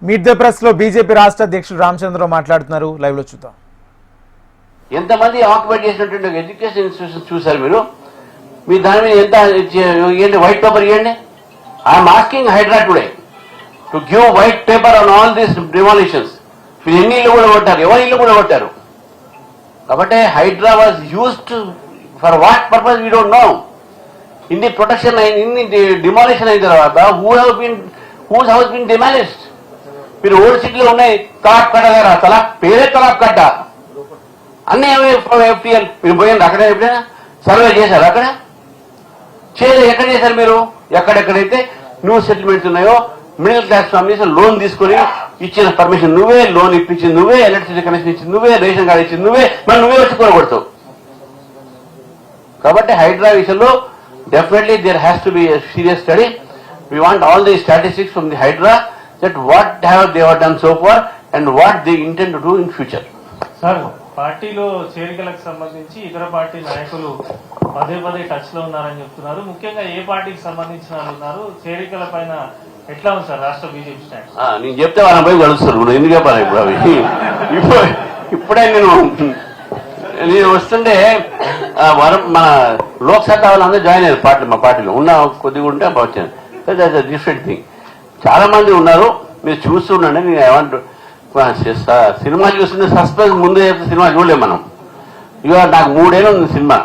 Meet the press లో BJP రాష్ట్ర అధ్యక్షుడు రామచంద్రరావు మాట్లాడుతున్నారు. లైవ్ లో చూద్దాం. ఎంతమంది ఆక్యుపై చేసినటువంటి ఎడ్యుకేషన్ ఇన్స్టిట్యూషన్ చూసారు మీరు? మీ దాని మీద ఎంత ఇవ్వండి, వైట్ పేపర్ ఇవ్వండి. I am asking Hydraa today to give white paper on all these demolitions. మీరు ఎన్ని ఇల్లు కూడా కొట్టారు, ఎవరి ఇల్లు కూడా కొట్టారు. కాబట్టి Hydraa was used for what purpose we don't know. ఇన్ని ప్రొటెక్షన్ ఇన్ని డిమాలిషన్ అయిన తర్వాత హూస్ హౌస్ బీన్ డిమాలిష్డ్. మీరు ఓల్డ్ సిటీలో ఉన్నాయి తలాక్ కట్ట దగ్గర, తలాక్ పేరే తలాక్ కట్ట, అన్ని ఎఫ్టీఎల్. మీరు పోయింది అక్కడ ఎప్పుడైనా సర్వే చేశారు? అక్కడ చేయలేదు. ఎక్కడ చేశారు మీరు? ఎక్కడెక్కడైతే న్యూ సెటిల్మెంట్స్ ఉన్నాయో మిడిల్ క్లాస్ ఫ్యామిలీస్ లోన్ తీసుకుని ఇచ్చిన పర్మిషన్ నువ్వే, లోన్ ఇప్పించింది నువ్వే, ఎలక్ట్రిసిటీ కనెక్షన్ ఇచ్చింది నువ్వే, రేషన్ కార్డు ఇచ్చింది నువ్వే, మరి నువ్వే వచ్చి కొనగొడతావు. కాబట్టి హైడ్రా విషయంలో definitely there has to be serious study. We want all the statistics from the Hydraa that what they have done so far and what they intend to do in future. Sir, పార్టీలో చేరికలకు సంబంధించి ఇతర పార్టీ నాయకులు పదే పదే touch లో ఉన్నారని చెప్తున్నారు. ముఖ్యంగా ఏ పార్టీకి సంబంధించిన వాళ్ళు ఉన్నారు? చేరికల పైన ఎట్లా ఉంది సార్ రాష్ట్ర బీజేపీ స్టాండ్? నేను చెప్తే వాళ్ళ పోయి కలుస్తారు. ఎందుకు చెప్పాలి ఇప్పుడు అవి? ఇప్పుడే నేను వస్తుంటే మన లోక్సభ వాళ్ళందరూ జాయిన్ అయ్యారు పార్టీ. మా పార్టీలో ఉన్న కొద్దిగా ఉంటే వచ్చాను. Different thing. చాలా మంది ఉన్నారు, మీరు చూస్తుండండి. నేను ఏమంటారు, సినిమా చూస్తుంటే సస్పెన్స్ ముందు చెప్తే సినిమా చూడలేము మనం. ఇక నాకు 3 ఏళ్ళు ఉంది సినిమా,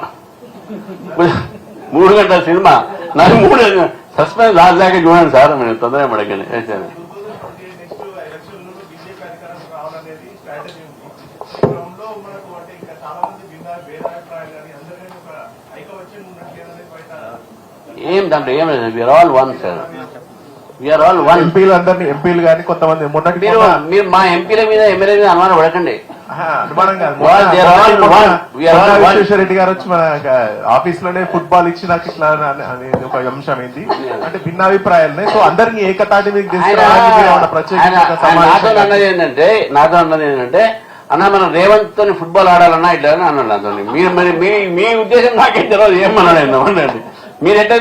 3 గంటల సినిమా. నాకు 3 సస్పెన్స్ రాజాకే చూడండి సార్. నేను తొందరగా పడకండి. ఏం దాంట్లో ఏం లేదు. We are all one sir. We are all one. ఎంపీలు కానీ కొంతమంది మీరు మా ఎంపీల మీద ఎమ్మెల్యే మీద అనుమానం పడకండి. రెడ్డి గారు వచ్చి మన ఆఫీస్ లోనే ఫుట్బాల్ ఇచ్చి నాకు ఇట్లా అనేది ఒక అంశం ఏంటి అంటే భిన్నాభిప్రాయాలు. సో అందరినీ ఏకతాటి మీకు నాతో అన్నది ఏంటంటే అన్న మనం రేవంత్ తోని ఫుట్బాల్ ఆడాలన్నా ఇట్లా అన్నాడు నాతో. మీరు మరి మీ ఉద్దేశం నాకేం తెలియదు, ఏమన్నాడు అన్నాడు. మీరంటే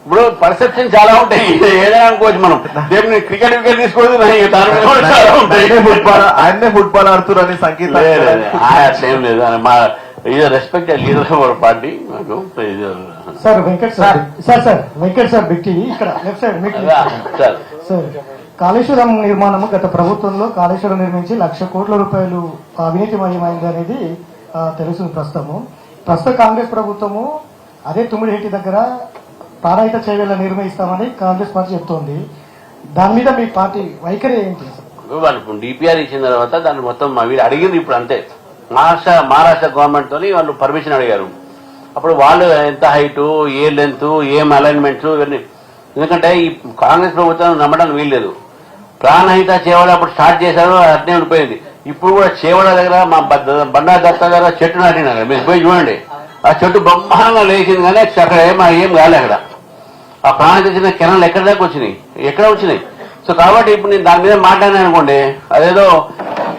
ఇప్పుడు పర్సెప్షన్ చాలా ఉంటాయి, ఏదైనా అనుకోవచ్చు మనం. రేపు క్రికెట్ వికెట్ తీసుకోవద్దు, ఆయన్నే ఫుట్బాల్ ఆడుతున్నారు సంగీతం అట్లేం లేదు. మా ఇది respected leader of our party. మాకు సార్ వెంకట్ సార్ బిక్కి ఇక్కడ లెఫ్ట్ సైడ్ సార్, కాళేశ్వరం నిర్మాణము గత ప్రభుత్వంలో కాళేశ్వరం నిర్మించి 1,00,000 కోట్ల రూపాయలు అవినీతిమయమైంది అనేది తెలుసు. ప్రస్తుత కాంగ్రెస్ ప్రభుత్వము అదే తుమ్మిడిహెట్టి దగ్గర ప్రాణహిత చర్యలు నిర్వహిస్తామని కాంగ్రెస్ పార్టీ చెప్తోంది. దాని మీద మీ పార్టీ వైఖరి ఏంటి? వాళ్ళు డిపిఆర్ ఇచ్చిన తర్వాత దాన్ని మొత్తం వీళ్ళు అడిగింది. ఇప్పుడు అంతే, మహారాష్ట్ర గవర్నమెంట్ తోని వాళ్ళు పర్మిషన్ అడిగారు. అప్పుడు వాళ్ళు ఎంత హైటు, ఏ లెంత్, ఏం అలైన్మెంట్స్ ఇవన్నీ. ఎందుకంటే ఈ కాంగ్రెస్ ప్రభుత్వం నమ్మడానికి వీల్లేదు. ప్రాణహిత చేవడ అప్పుడు స్టార్ట్ చేశారు, అట్నే ఉండిపోయింది. ఇప్పుడు కూడా చేవడ దగ్గర మా బండా దత్త దగ్గర చెట్టు నాటినారు. మీరు పోయి చూడండి, ఆ చెట్టు బ్రహ్మాండంగా లేచింది, కానీ అక్కడ ఏం కాలే. అక్కడ ఆ ప్రాణహిత చిన్న కెనాలు ఎక్కడ దాకా వచ్చినాయి, ఎక్కడ వచ్చినాయి. సో కాబట్టి ఇప్పుడు నేను దాని మీద మాట్లాడినా అనుకోండి, అదేదో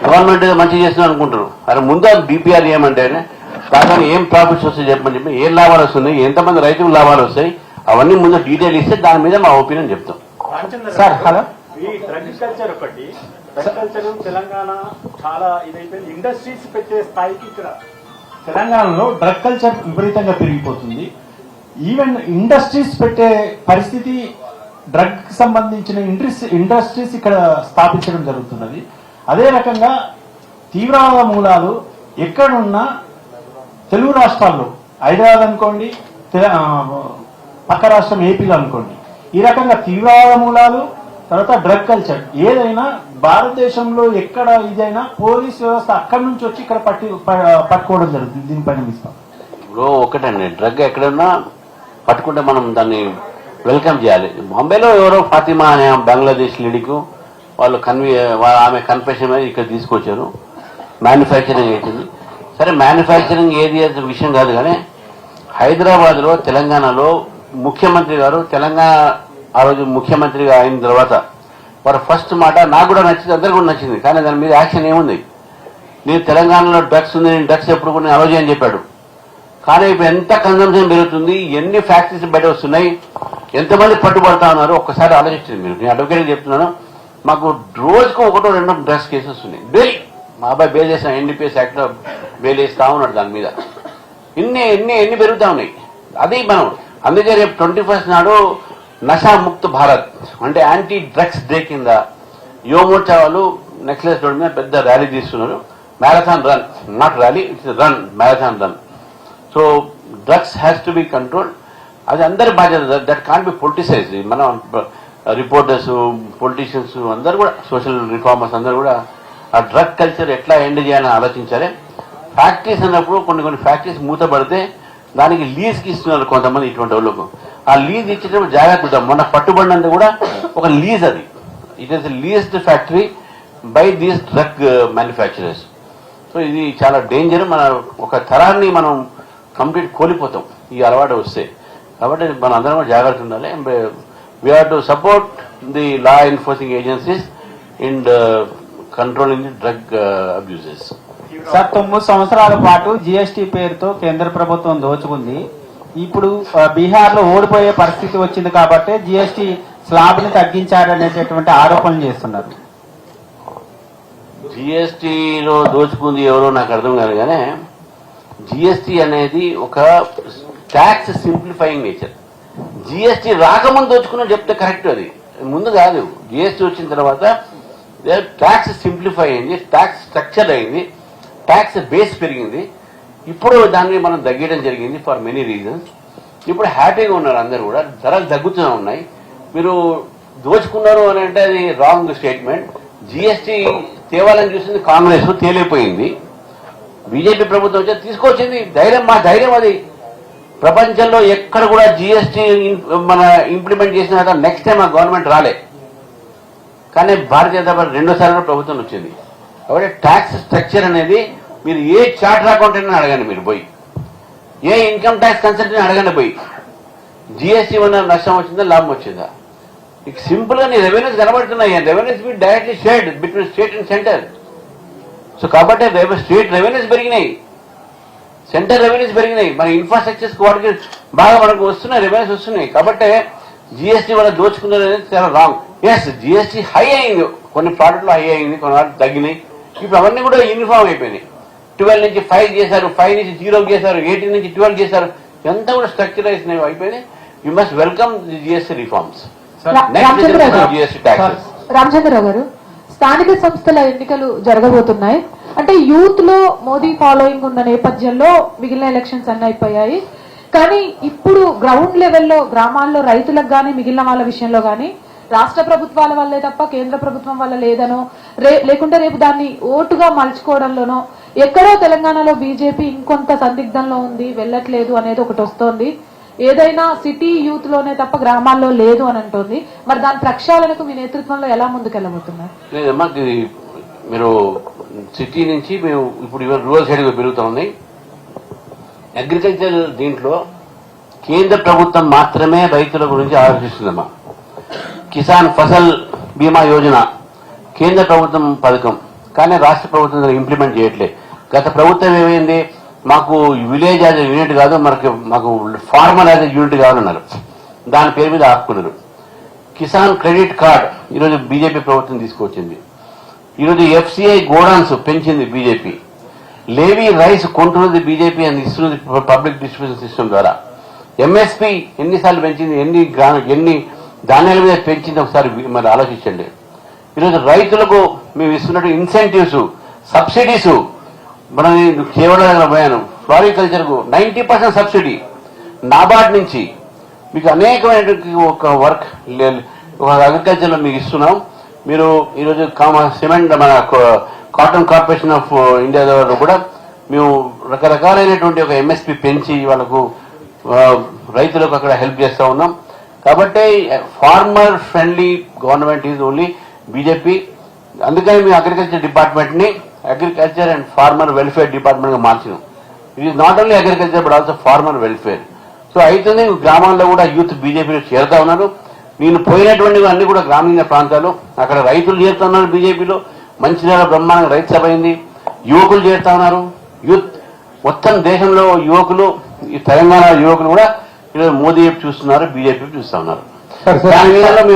గవర్నమెంట్ ఏదో మంచి చేస్తున్నాం అనుకుంటారు. అది ముందు డిపిఆర్ ఏమంటే కాకపోతే ఏం ప్రాఫిట్స్ వస్తాయి చెప్పని చెప్పి, ఏం లాభాలు వస్తున్నాయి, ఎంతమంది రైతులకు లాభాలు వస్తాయి, అవన్నీ ముందు డీటెయిల్ ఇస్తే దాని మీద మా ఒపీనియన్ చెప్తాం. సార్ హలో, ఈ డ్రగ్ కల్చర్ ఒకటి, డ్రగ్ కల్చర్ తెలంగాణ చాలా ఇదైపోయింది. ఇండస్ట్రీస్ పెట్టే స్థాయికి ఇక్కడ తెలంగాణలో డ్రగ్ కల్చర్ విపరీతంగా పెరిగిపోతుంది. ఈవెన్ ఇండస్ట్రీస్ పెట్టే పరిస్థితి, డ్రగ్ సంబంధించిన ఇండస్ట్రీస్ ఇక్కడ స్థాపించడం జరుగుతున్నది. అదే రకంగా తీవ్రవాద మూలాలు ఎక్కడున్నా తెలుగు రాష్ట్రాల్లో, హైదరాబాద్ అనుకోండి, పక్క రాష్ట్రం ఏపీలో అనుకోండి, ఈ రకంగా తీవ్రవాద మూలాలు, తర్వాత డ్రగ్ కల్చర్ ఏదైనా భారతదేశంలో ఎక్కడ ఇదైనా పోలీస్ వ్యవస్థ అక్కడి నుంచి వచ్చి ఇక్కడ పట్టుకోవడం జరుగుతుంది. దీనిపైన ఇస్తాం. ఇప్పుడు ఒకటండి, డ్రగ్ ఎక్కడన్నా పట్టుకుంటే మనం దాన్ని వెల్కమ్ చేయాలి. బాంబేలో ఎవరో ఫాతిమా అనే బంగ్లాదేశ్ లేడీకు వాళ్ళు ఆమె కన్ఫెషన్ మీద ఇక్కడ తీసుకొచ్చారు, మ్యానుఫ్యాక్చరింగ్ అవుతుంది. సరే, మ్యానుఫ్యాక్చరింగ్ ఏది విషయం కాదు, కానీ హైదరాబాద్ లో తెలంగాణలో ముఖ్యమంత్రి గారు, తెలంగాణ ఆ రోజు ముఖ్యమంత్రిగా అయిన తర్వాత వారు ఫస్ట్ మాట నాకు కూడా నచ్చింది, అందరికీ కూడా నచ్చింది, కానీ దాని మీద యాక్షన్ ఏముంది? నేను తెలంగాణలో డ్రగ్స్ ఉంది, నేను డ్రగ్స్ ఎప్పుడు కూడా అలో చేయని చెప్పాడు. కానీ ఇప్పుడు ఎంత కన్సంప్షన్ పెరుగుతుంది, ఎన్ని ఫ్యాక్టరీస్ బయట వస్తున్నాయి, ఎంతమంది పట్టుబడతా ఉన్నారు, ఒక్కసారి ఆలోచించండి మీరు. నేను అడ్వకేట్ చెప్తున్నాను, మాకు రోజుకు ఒకటో రెండో డ్రగ్స్ కేసెస్ ఉన్నాయి. బెయిల్ మా అబ్బాయి బెయిల్ చేసిన ఎన్డీపీఎస్ యాక్ట్ లో బెయిల్ వేస్తా ఉన్నాడు. దాని మీద ఎన్ని పెరుగుతా ఉన్నాయి. అది మనం అందుకే రేపు 21st నాడు నషాముక్త భారత్ అంటే యాంటీ డ్రగ్స్ డే కింద యువమోర్చా వాళ్ళు నెక్లెస్ రోడ్ మీద పెద్ద ర్యాలీ తీస్తున్నారు. Marathon run, not rally, it's run, marathon run. So drugs has to be control. అది అందరి బాధ్యత. That can't be politicise. మనం రిపోర్టర్స్, పొలిటీషియన్స్ అందరూ కూడా, సోషల్ రిఫార్మర్స్ అందరూ కూడా ఆ డ్రగ్ కల్చర్ ఎట్లా ఎండ్ చేయాలని ఆలోచించాలి. ఫ్యాక్టరీస్ అన్నప్పుడు కొన్ని ఫ్యాక్టరీస్ మూతపడితే దానికి లీజ్కి ఇస్తున్నారు కొంతమంది ఇటువంటి వాళ్ళకు. ఆ లీజ్ ఇచ్చేటప్పుడు జాగ్రత్త ఉంటాం. మొన్న పట్టుబడినంత కూడా ఒక లీజ్, అది it is leased factory by these drug manufacturers. So ఇది చాలా డేంజర్. మన ఒక తరాన్ని మనం కంప్లీట్ కోల్పోతాం ఈ అలవాటు వస్తే. కాబట్టి మనం అందరం కూడా జాగ్రత్త ఉండాలి. We have to support the law enforcing agencies in controlling the drug abuses. Sir 9 సంవత్సరాల పాటు జీఎస్టీ పేరుతో కేంద్ర ప్రభుత్వం దోచుకుంది. ఇప్పుడు బీహార్ లో ఓడిపోయే పరిస్థితి వచ్చింది కాబట్టి జీఎస్టీ స్లాబ్ ని తగ్గించారనేటటువంటి ఆరోపణలు చేస్తున్నారు. జీఎస్టీలో దోచుకుంది ఎవరో నాకు అర్థం కాదు, కానీ జీఎస్టీ అనేది ఒక ట్యాక్స్ సింప్లిఫైయింగ్ నేచర్. జీఎస్టీ రాకముందు దోచుకున్నా చెప్తే కరెక్ట్, అది ముందు కాదు. జీఎస్టీ వచ్చిన తర్వాత ట్యాక్స్ సింప్లిఫై అయింది, ట్యాక్స్ స్ట్రక్చర్ అయింది, ట్యాక్స్ బేస్ పెరిగింది. ఇప్పుడు దాన్ని మనం తగ్గడం జరిగింది ఫర్ మెనీ రీజన్స్. ఇప్పుడు హ్యాపీగా ఉన్నారు అందరూ కూడా, ధరలు తగ్గుతూనే ఉన్నాయి. మీరు దోచుకున్నారు అని అంటే అది రాంగ్ స్టేట్మెంట్. జీఎస్టీ తేవాలని చూసింది కాంగ్రెస్, తేలిపోయింది. బీజేపీ ప్రభుత్వం వచ్చి తీసుకొచ్చింది. మా ధైర్యం అది. ప్రపంచంలో ఎక్కడ కూడా జీఎస్టీ మన ఇంప్లిమెంట్ చేసిన తర్వాత నెక్స్ట్ టైం ఆ గవర్నమెంట్ రాలే, కానీ భారతీయ జనతా పార్టీ రెండోసారి ప్రభుత్వం వచ్చింది. కాబట్టి ట్యాక్స్ స్ట్రక్చర్ అనేది మీరు ఏ చార్టర్ అకౌంటెంట్ అడగండి, మీరు పోయి ఏ ఇన్కమ్ ట్యాక్స్ కన్సల్టెంట్ అడగండి పోయి, జీఎస్టీ వల్ల నష్టం వచ్చిందా లాభం వచ్చిందా. మీకు సింపుల్ గా నీ రెవెన్యూస్ కనబడుతున్నాయి. Revenues be directly shared between state and centre. So కాబట్టి స్టేట్ రెవెన్యూస్ పెరిగినాయి, సెంటర్ రెవెన్యూస్ పెరిగినాయి. మన ఇన్ఫ్రాస్ట్రక్చర్స్ వాటికి బాగా మనకు వస్తున్నాయి, రెవెన్యూస్ వస్తున్నాయి. కాబట్టి జీఎస్టీ వల్ల దోచుకున్నారు అనేది చాలా రాంగ్. ఎస్, జీఎస్టీ హై అయింది, కొన్ని ప్రోడక్ట్లు హై అయింది, కొన్ని వాటికి తగ్గినాయి. ఇప్పుడు అవన్నీ కూడా యూనిఫామ్ అయిపోయినాయి. 12 నుంచి 5 చేశారు, 5 నుంచి 0 చేశారు, 18 నుంచి 12 చేశారు. ఎంత కూడా స్ట్రక్చరైజ్ అయిపోయినాయి. You must welcome the GST reforms. GST taxes. Ramachandra Rao garu, స్థానిక సంస్థల ఎన్నికలు జరగబోతున్నాయి. అంటే యూత్ లో మోదీ ఫాలోయింగ్ ఉన్న నేపథ్యంలో మిగిలిన ఎలక్షన్స్ అన్ని అయిపోయాయి. కానీ ఇప్పుడు గ్రౌండ్ లెవెల్లో గ్రామాల్లో రైతులకు గానీ మిగిలిన వాళ్ళ విషయంలో గానీ రాష్ట్ర ప్రభుత్వాల వల్లే తప్ప కేంద్ర ప్రభుత్వం వల్ల లేదనో, లేకుంటే రేపు దాన్ని ఓటుగా మలుచుకోవడంలోనో ఎక్కడో తెలంగాణలో బీజేపీ ఇంకొంత సందిగ్ధంలో ఉంది, వెళ్ళట్లేదు అనేది ఒకటి వస్తోంది. ఏదైనా సిటీ యూత్ లోనే తప్ప గ్రామాల్లో లేదు అని అంటోంది. మరి దాని ప్రక్షాళనకు మీ నేతృత్వంలో ఎలా ముందుకెళ్ళబోతున్నారు? లేదమ్మా, మీరు సిటీ నుంచి మేము ఇప్పుడు రూరల్ సైడ్ పెరుగుతా ఉన్నాయి. అగ్రికల్చర్ దీంట్లో కేంద్ర ప్రభుత్వం మాత్రమే రైతుల గురించి ఆలోచిస్తుందమ్మా. కిసాన్ ఫసల్ బీమా యోజన కేంద్ర ప్రభుత్వం పథకం, కానీ రాష్ట్ర ప్రభుత్వం ఇంప్లిమెంట్ చేయట్లేదు. గత ప్రభుత్వం ఏమైంది, మాకు విలేజ్ యాజ్ యూనిట్ కాదు, మాకు ఫార్మర్ యాజ్ యూనిట్ కావాలన్నారు. దాని పేరు మీద ఆపుకున్నారు. కిసాన్ క్రెడిట్ కార్డ్ ఈరోజు బీజేపీ ప్రభుత్వం తీసుకొచ్చింది. ఈరోజు ఎఫ్సిఐ గోడాన్స్ పెంచింది బీజేపీ. లేవీ రైస్ కొంటున్నది బీజేపీ అని ఇస్తున్నది పబ్లిక్ డిస్ట్రిబ్యూషన్ సిస్టమ్ ద్వారా. ఎంఎస్పీ ఎన్నిసార్లు పెంచింది, ఎన్ని ధాన్యాల మీద పెంచింది ఒకసారి మరి ఆలోచించండి. ఈరోజు రైతులకు మేము ఇస్తున్నట్టు ఇన్సెంటివ్స్, సబ్సిడీస్, మనం కేవలం పోయాను ఫ్లారికల్చర్కు 90% సబ్సిడీ నాబార్డ్ నుంచి మీకు అనేకమైన ఒక వర్క్ ఒక అగ్రికల్చర్లో మీకు ఇస్తున్నాం. మీరు ఈరోజు సిమెంట్ మన కాటన్ కార్పొరేషన్ ఆఫ్ ఇండియా ద్వారా కూడా మేము రకరకాలైనటువంటి ఒక ఎంఎస్పీ పెంచి వాళ్ళకు రైతులకు అక్కడ హెల్ప్ చేస్తూ ఉన్నాం. కాబట్టి farmer friendly government is only BJP. అందుకని మేము అగ్రికల్చర్ డిపార్ట్మెంట్ ని agriculture and farmer welfare department గా మార్చినాం. It is not only agriculture but also farmer welfare. So అయితే గ్రామాల్లో కూడా యూత్ బీజేపీలో చేరుతా ఉన్నారు. నేను పోయినటువంటి అన్ని కూడా గ్రామీణ ప్రాంతాలు, అక్కడ రైతులు చేరుతా ఉన్నారు బీజేపీలో. మంచిర్యాల బ్రహ్మాండంగా రైతు సభ అయింది, యువకులు చేరుతా ఉన్నారు. యూత్ మొత్తం దేశంలో యువకులు, ఈ తెలంగాణ యువకులు కూడా ఈరోజు మోదీ చూస్తున్నారు, బీజేపీ చూస్తా ఉన్నారు. దాని మీద మీ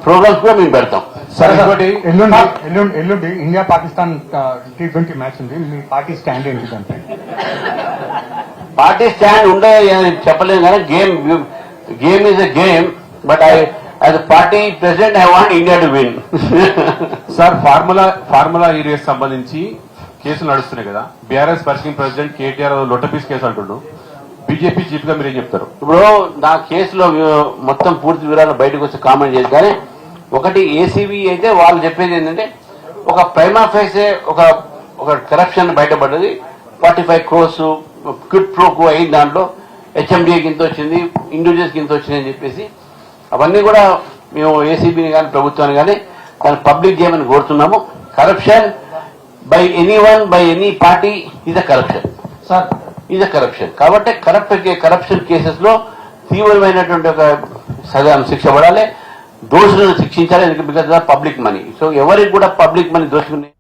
ప్రోగ్రామ్స్ కూడా మేము పెడతాం. సార్ ఇంకోటి ఎల్లుండి ఇండియా పాకిస్తాన్ T20 మ్యాచ్ ఉంది. మీ పార్టీ స్టాండ్ ఏంటిదంటే? పార్టీ స్టాండ్ ఉండే చెప్పలేము కానీ game is a game, but as party president I want India to win. Sir formula areas సంబంధించి కేసులు నడుస్తున్నాయి కదా, బీఆర్ఎస్ వర్కింగ్ ప్రెసిడెంట్ కేటీఆర్ లొట్టపీస్ కేసు అంటుండు. బీజేపీ చీఫ్ గా మీరేం చెప్తారు? ఇప్పుడు నా కేసులో మొత్తం పూర్తి వివరాలు బయటకు వచ్చి కామెంట్ చేసి, కానీ ఒకటి ఏసీబీ అయితే వాళ్ళు చెప్పేది ఏంటంటే ఒక ప్రైమా ఫేసే ఒక కరప్షన్ బయటపడ్డది. 45 crores క్విడ్ ప్రోకు అయింది, దాంట్లో హెచ్ఎండిఏ కింద వచ్చింది, ఇండివిజువల్స్ కింద వచ్చింది అని చెప్పేసి అవన్నీ కూడా మేము ఏసీబీని కానీ ప్రభుత్వాన్ని కానీ దాన్ని పబ్లిక్ చేయమని కోరుతున్నాము. Corruption by any one by any party is a corruption sir is a corruption. కాబట్టి కరప్షన్ కేసెస్ లో తీవ్రమైనటువంటి ఒక శిక్ష పడాలి, దోషులను శిక్షించాలి. Because public money. సో ఎవరికి కూడా పబ్లిక్ మనీ దోషుకునే